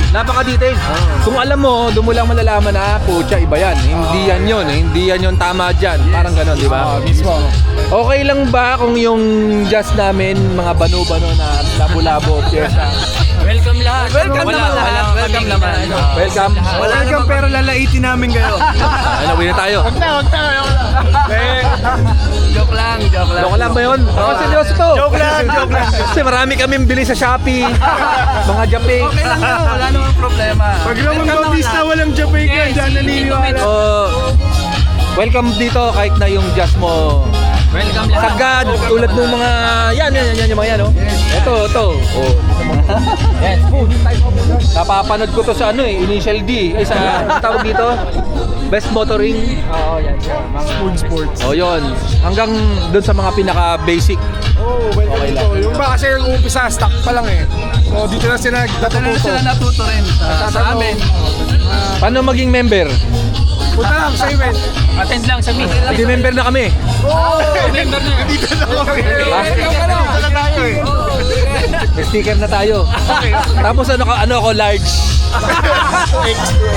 napaka-detail. Kung alam mo, doon mo lang malalaman na, pucha, iba yan. Hindi yan yun. Hindi yan yun tama dyan. Parang ganon, di ba? Mismo. Okay lang ba kung yung jazz namin, mga bano-bano na labo-labo, pyesa? Welcome lahat. Welcome naman lahat. Welcome naman. Welcome. Wala naman pero lalaitin namin kayo. Ano, win na tayo. Wag na. Joke lang. Loko lang ba yun? Oo, seryoso to. Joke lang. Kasi marami kaming bili sa Shopee. Mga japing. Okay lang yun. Wala namang problema. Pag naman bautista, walang Jamaican. Diyan naniniwala. Welcome dito kahit na yung jazz mo Welcome lahat. sagad, tulad ng mga yan yung mga yan, oh. Ito. Oh. Yes, food. Napapanood ko to sa Initial D. Ay, sa tawag dito? Best Motoring. Oo, yan. Spoon Sports. Oh, yun. Hanggang doon sa mga pinaka-basic. Oh, welcome Okay dito. lang. Yung ba kasi yung umpisa, stock pa lang eh. So dito na sila natuto rin sa amin. Paano maging member? Punta lang sa event. Attend lang sa meet. Hindi member na kami. Member na. Dito na kami. Dito na tayo eh. May sticker na tayo. Tapos ano ako, large.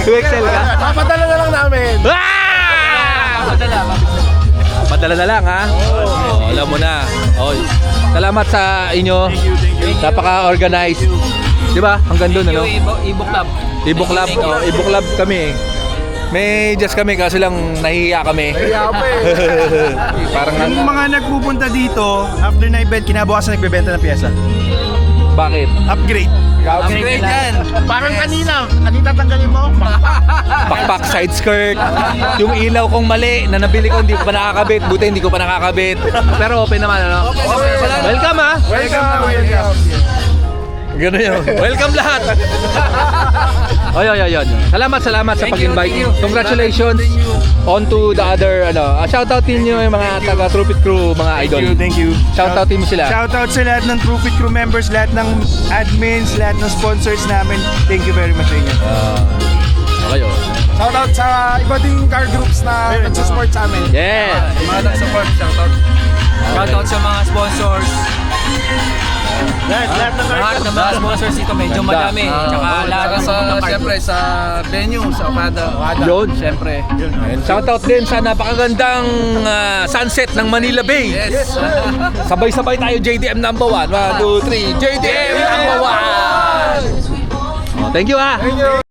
2XL ka? Papadala na lang namin. Padala na lang, ha? Oh, alam mo na. Oh, salamat sa inyo. Napaka-organized. Di ba? Hanggang doon, ano? Ibo Club. Ibo Club. Oh, Ibo Club kami. May just kami kasi lang nahihiya kami. Kaya pa eh. Parang Yung mga nagpupunta dito, after na event, kinabukasan nagbebenta ng pyesa. bakit? Upgrade. Upgrade yan. Parang kanina, tatanggalin mo? Backpack, side skirt. Yung ilaw kong mali na nabili ko, hindi ko pa nakakabit. Buti hindi ko pa nakakabit. Pero open naman, ano? Welcome, ha? Welcome. Gano'n yun. Welcome lahat. Ayun. Salamat sa pag-invite. Congratulations on to the other, shoutout ninyo yung mga taga True Fit Crew, mga idol. Thank you. Shoutout mo sila. Shoutout sa lahat ng True Fit Crew members, lahat ng admins, lahat ng sponsors namin. Thank you very much sa inyo. Okay, Shoutout sa iba ding car groups na nagsusupport sa amin. Yes. Mga nag-support, shoutout. Shoutout sa mga sponsors. Lahat Lahat ng mga sponsors dito medyo madami. Tsaka lahat ng mga Siyempre sa venue, sa Okada. Yun. Siyempre. Shoutout din sa napakagandang sunset ng Manila Bay. Yes. Sabay-sabay tayo JDM number 1. 1, 2, 3. JDM number 1. Thank you, ha.